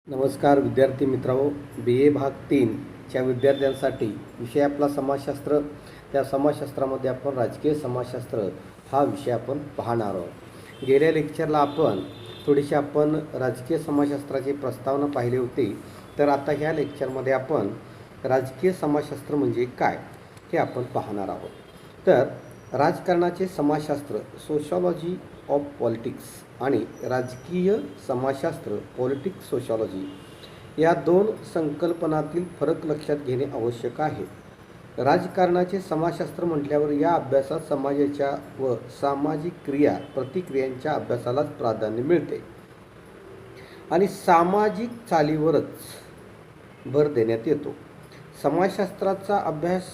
नमस्कार विद्यार्थी मित्रांनो, बी ए भाग 3च्या विद्यार्थ्यांसाठी विषय आपला समाजशास्त्र. त्या समाजशास्त्रामध्ये आपण राजकीय समाजशास्त्र हा विषय आपण पाहणार आहोत. गेल्या लेक्चरला आपण राजकीय समाजशास्त्राची प्रस्तावना पाहिली होती. तर आता ह्या लेक्चरमध्ये आपण राजकीय समाजशास्त्र म्हणजे काय हे आपण पाहणार आहोत. तर राजकारणाचे समाजशास्त्र सोशॉलॉजी ऑफ पॉलिटिक्स आणि राजकीय समाजशास्त्र पॉलिटिक्स सोशॉलॉजी या दोन संकल्पनातील फरक लक्षात घेणे आवश्यक आहे. राजकारणाचे समाजशास्त्र म्हटल्यावर या अभ्यासात समाजाच्या व सामाजिक क्रिया प्रतिक्रियांच्या अभ्यासालाच प्राधान्य मिळते आणि सामाजिक चालीवरच भर देण्यात येतो. समाजशास्त्राचा अभ्यास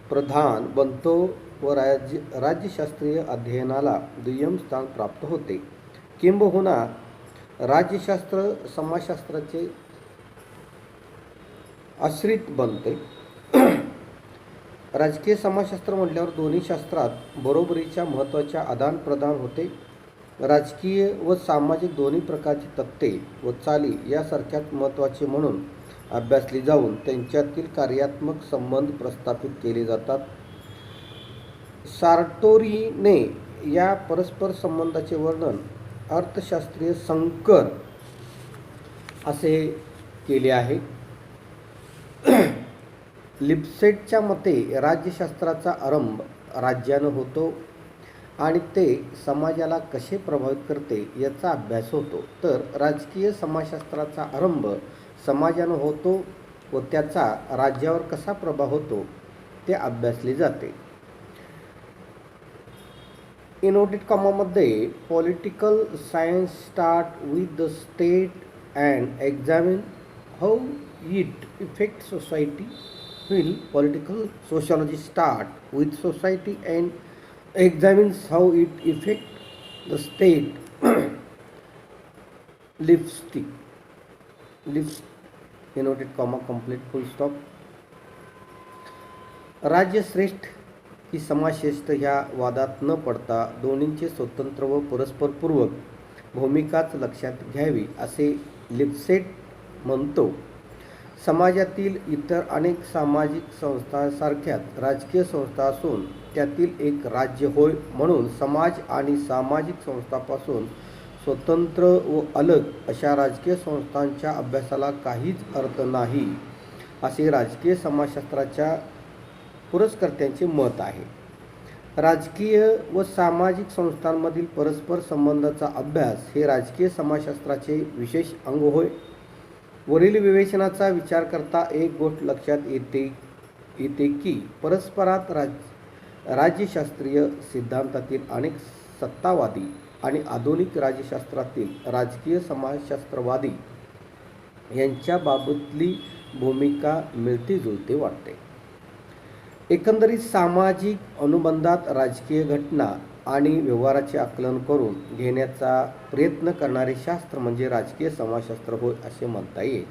प्रधान बनतो व राज्यशास्त्रीय अध्ययनाला दुय्यम स्थान प्राप्त होते. किंबहुना राज्यशास्त्र समाजशास्त्राचे आश्रित बनते. राजकीय समाजशास्त्र म्हटल्यावर दोन्ही शास्त्रात बरोबरीच्या महत्त्वाच्या आदानप्रदान होते. राजकीय व सामाजिक दोन्ही प्रकारची तत्त्वे व चाली यासारख्याच महत्त्वाचे म्हणून अभ्यासली जाऊन त्यांच्यातील कार्यात्मक संबंध प्रस्थापित केले जातात. सार्टोरीने या परस्पर संबंधाचे वर्णन अर्थशास्त्रीय संकर असे केले आहे. लिप्सेटच्या मते राज्यशास्त्राचा आरंभ राज्यानं होतो आणि ते समाजाला कसे प्रभावित करते याचा अभ्यास होतो. तर राजकीय समाजशास्त्राचा आरंभ समाजानं होतो व त्याचा राज्यावर कसा प्रभाव होतो ते अभ्यासले जाते. इनवर्टेड कॉमामध्ये political science start with the state and examine how it effect society, while political sociology start with society and examines how it affects the state. Lives inverted comma complete full stop. राज्यश्रेष्ठ की समाजश्रेष्ठ ह्या वादात न पडता दोन्हींचे स्वतंत्र व परस्परपूरक भूमिकाच लक्षात घ्यावी असे लिप्सेट म्हणतो. समाजातील इतर अनेक सामाजिक संस्थांसारख्याच राजकीय संस्था असून त्यातील एक राज्य होय, म्हणून समाज आणि सामाजिक संस्थांपासून स्वतंत्र व अलग अशा राजकीय संस्थांच्या अभ्यासाला काहीच अर्थ नाही असे राजकीय समाजशास्त्राच्या पुरस्कर्त्यांचे मत आहे. राजकीय व सामाजिक संस्थांमधील परस्पर संबंधाचा अभ्यास हे राजकीय समाजशास्त्राचे विशेष अंग होय. वरील विवेचनाचा विचार करता एक गोष्ट लक्षात येते की परस्परात राज्यशास्त्रीय सिद्धांतातील अनेक सत्तावादी आणि आधुनिक राज्यशास्त्रातील राजकीय समाजशास्त्रवादी यांच्याबाबतली भूमिका मिळती जुळती वाटते. एकंदरीत सामाजिक अनुबंधात राजकीय घटना आणि व्यवहाराचे आकलन करून घेण्याचा प्रयत्न करणारे शास्त्र म्हणजे राजकीय समाजशास्त्र होय असे म्हणता येईल.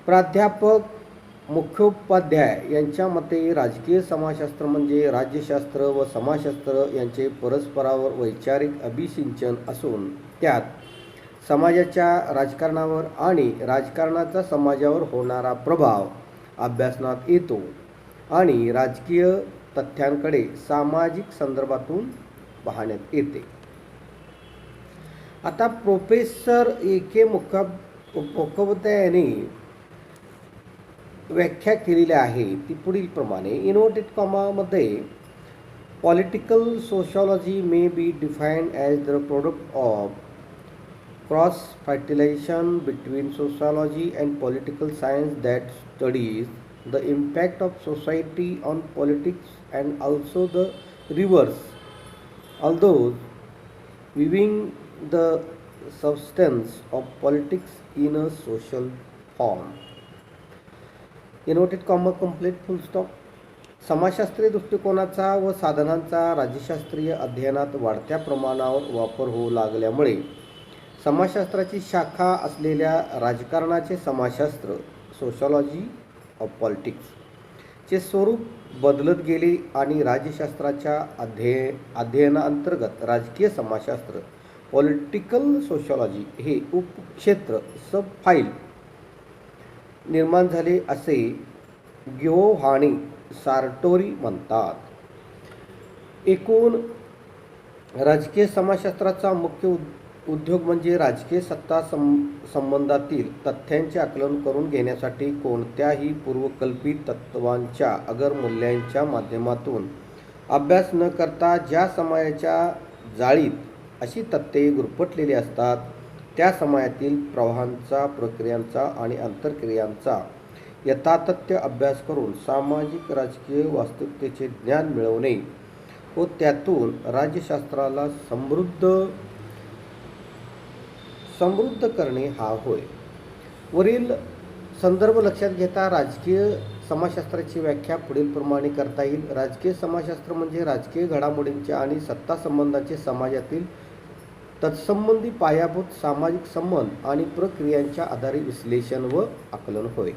प्राध्यापक मुखोपाध्याय यांच्या मते राजकीय समाजशास्त्र म्हणजे राज्यशास्त्र व समाजशास्त्र यांचे परस्परावर वैचारिक अभिसिंचन असून त्यात समाजाच्या राजकारणावर आणि राजकारणाचा समाजावर होणारा प्रभाव अभ्यासनात येतो आणि राजकीय तथ्यांकडे सामाजिक संदर्भातून पाहण्यात येते. आता प्रोफेसर ए.के. मुखोपाध्याय यांनी व्याख्या केलेली आहे ती पुढील प्रमाणे. इनवर्टेड कॉमामध्ये political sociology may be defined as the product of cross fertilisation between sociology and political science that studies the impact of society on politics and also the reverse, although viewing the substance of politics in a social form. Inverted comma complete full stop. समाजशास्त्रीय दृष्टिकोनाचा व साधनांचा राज्यशास्त्रीय अध्ययनात वाढत्या प्रमाणावर वापर होऊ लागल्यामुळे समाजशास्त्राची शाखा असलेल्या राजकारणाचे समाजशास्त्र सोशॉलॉजी ऑफ पॉलिटिक्स चे स्वरूप बदलत गेले आणि राज्यशास्त्राच्या अध्ययनाअंतर्गत राजकीय समाजशास्त्र पॉलिटिकल सोशॉलॉजी हे उपक्षेत्र सब फाईल निर्माण झाले असे गिओव्हानी सार्टोरी म्हणतात. एकूण राजकीय समाजशास्त्राचा मुख्य उद्योग म्हणजे राजकीय सत्ता संबंधातील तथ्यांचे आकलन करून घेण्यासाठी कोणत्याही पूर्वकल्पित तत्त्वांच्या अगर मूल्यांच्या माध्यमातून अभ्यास न करता ज्या समाजाच्या जाळीत अशी तथ्ये गुरफटलेली असतात त्या समाजातील प्रवाहांचा, प्रक्रियांचा आणि आंतरक्रियांचा यथातथ्य अभ्यास करून सामाजिक राजकीय वास्तविकतेचे ज्ञान मिळवणे व त्यातून राज्यशास्त्राला समृद्ध करणे हा होय. वरील संदर्भ लक्षात घेता राजकीय समाजशास्त्राची व्याख्या पुढीलप्रमाणे करता येईल. राजकीय समाजशास्त्र म्हणजे राजकीय घडामोडींचे आणि सत्ता संबंधांचे समाजातील तत्संबंधी पायाभूत सामाजिक संबंध आणि प्रक्रियांच्या आधारे विश्लेषण व आकलन होय.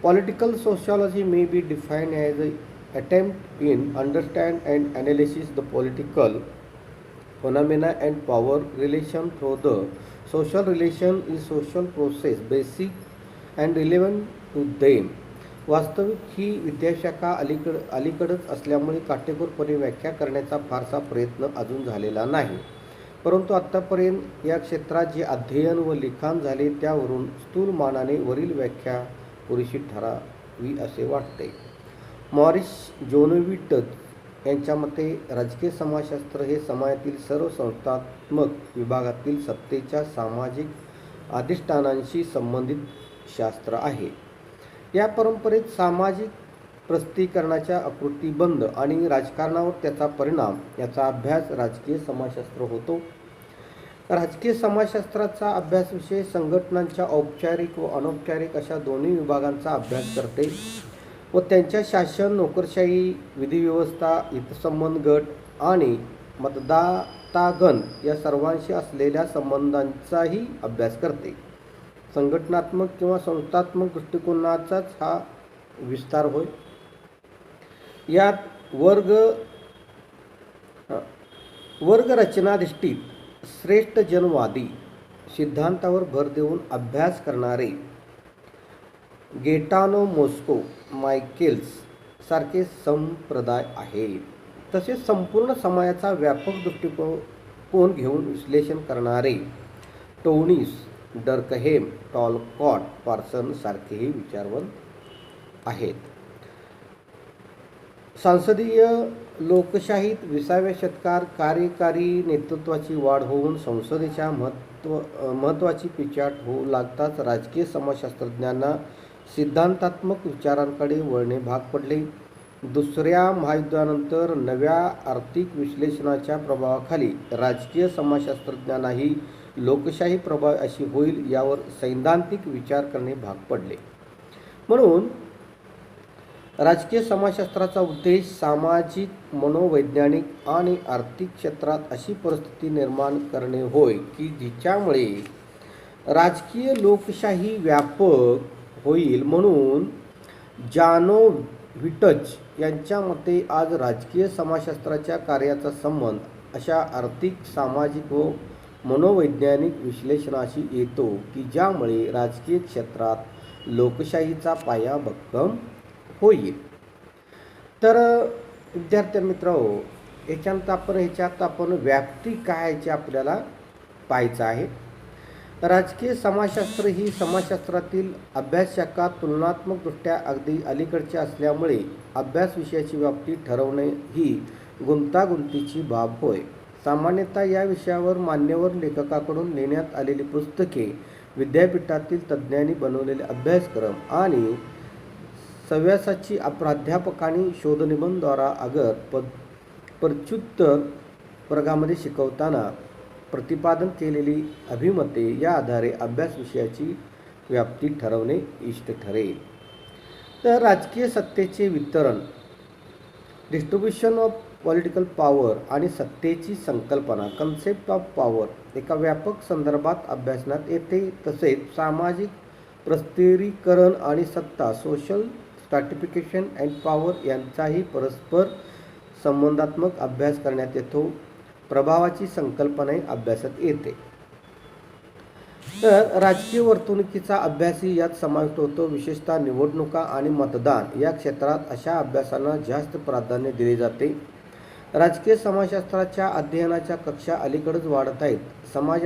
Political sociology may be defined as an attempt in understand and analysis the political phenomena and power relation through the social relation is social process basic and relevant to them. वास्तविक ही विद्याशाखा अलीकडच असल्यामुळे काटेकोरपणे व्याख्या करण्याचा फारसा प्रयत्न अजून झालेला नाही, परंतु आत्तापर्यंत या क्षेत्रात जे अध्ययन व लिखाण झाले त्यावरून स्थूल मानाने वरील व्याख्या पुरेशी ठरावी असे वाटते. मॉरिस जोनोविटज यांच्या मते राजकीय समाजशास्त्र हे समाजातील सर्व संस्थात्मक विभागातील सत्तेच्या सामाजिक अधिष्ठानांशी संबंधित शास्त्र आहे. या परंपरेत सामाजिक प्रस्तीकरणाच्या आकृतिबंध आणि राजकारणावर त्याचा परिणाम याचा अभ्यास राजकीय समाजशास्त्र होतो. राजकीय समाजशास्त्राचा अभ्यास विषय संघटनांच्या औपचारिक व अनौपचारिक अशा दोन्ही विभागांचा अभ्यास करते व त्यांच्या शासन, नोकरशाही, विधिव्यवस्था, हितसंबंध गट आणि मतदातागण या सर्वांशी असलेल्या संबंधांचाही अभ्यास करते. संघटनात्मक किंवा संस्थात्मक दृष्टिकोनाचाच हा विस्तार होय. यात वर्गरचनाधिष्ठित श्रेष्ठ जनवादी सिद्धांतावर भर देऊन अभ्यास करणारे गेटानो मोस्को, मायकेल्स सारखे संप्रदाय आहेत. तसेच संपूर्ण समाजाचा व्यापक दृष्टिकोन घेऊन विश्लेषण करणारे टोनिस, डर्कहेम, टॉलकॉट, पार्सन सारखेही विचारवंत आहेत. सांसदीय लोकशाहीत 20व्या शतकात कार्यकारी नेतृत्वाची वाढ होऊन संसदेच्या महत्त्वाची पिछाट होऊ लागताच राजकीय समाजशास्त्रज्ञांना सिद्धांतात्मक विचारांकडे वळणे भाग पडले. दुसऱ्या महायुद्धानंतर नव्या आर्थिक विश्लेषणाच्या प्रभावाखाली राजकीय समाजशास्त्रज्ञांनाही लोकशाही प्रभावी अशी होईल यावर सैद्धांतिक विचार करणे भाग पडले. म्हणून राजकीय समाजशास्त्राचा उद्देश सामाजिक, मनोवैज्ञानिक आणि आर्थिक क्षेत्रात अशी परिस्थिती निर्माण करणे होय की जिच्यामुळे राजकीय लोकशाही व्यापक होईल. म्हणून जानोविटज यांच्या मते आज राजकीय समाजशास्त्राच्या कार्याचा संबंध अशा आर्थिक, सामाजिक व मनोवैज्ञानिक विश्लेषणाशी येतो की ज्यामुळे राजकीय क्षेत्रात लोकशाहीचा पाया भक्कम होईल. तर विद्यार्थी मित्रांनो, ह्याच्यात आपण व्याप्ती काय याची आपल्याला पाहायचं आहे. राजकीय समाजशास्त्र ही समाजशास्त्रातील अभ्यासशाखा तुलनात्मकदृष्ट्या अगदी अलीकडची असल्यामुळे अभ्यास विषयाची व्याप्ती ठरवणे ही गुंतागुंतीची बाब होय. सामान्यतः या विषयावर मान्यवर लेखकाकडून लिहिण्यात आलेली पुस्तके, विद्यापीठातील तज्ज्ञांनी बनवलेले अभ्यासक्रम आणि सव्यासाची प्राध्यापकांनी शोधनिबंधाद्वारा अगर पदच्युत्तर वर्गामध्ये शिकवताना प्रतिपादन केलेली अभिमते या आधारे अभ्यास विषयाची व्याप्ती ठरवणे इष्ट ठरेल. तर राजकीय सत्तेचे वितरण, डिस्ट्रीब्युशन ऑफ पॉलिटिकल पॉवर आणि सत्तेची संकल्पना, कन्सेप्ट ऑफ पॉवर एका व्यापक संदर्भात अभ्यासण्यात येते. तसेच सामाजिक प्रस्थिरीकरण आणि सत्ता, सोशल स्ट्रॅटिफिकेशन अँड पॉवर यांचाही परस्पर संबंधात्मक अभ्यास करण्यात येतो. प्रभावाची संकल्पनाही अभ्यासात येते. तर राजकीय वर्तणुकीचा अभ्यासही यात समाविष्ट होतो. विशेषतः निवडणुका आणि मतदान या क्षेत्रात अशा अभ्यासांना जास्त प्राधान्य दिले जाते. राजकीय समाजशास्त्राच्या अध्ययनाच्या कक्षा अलीकडेच वाढत आहेत. समाज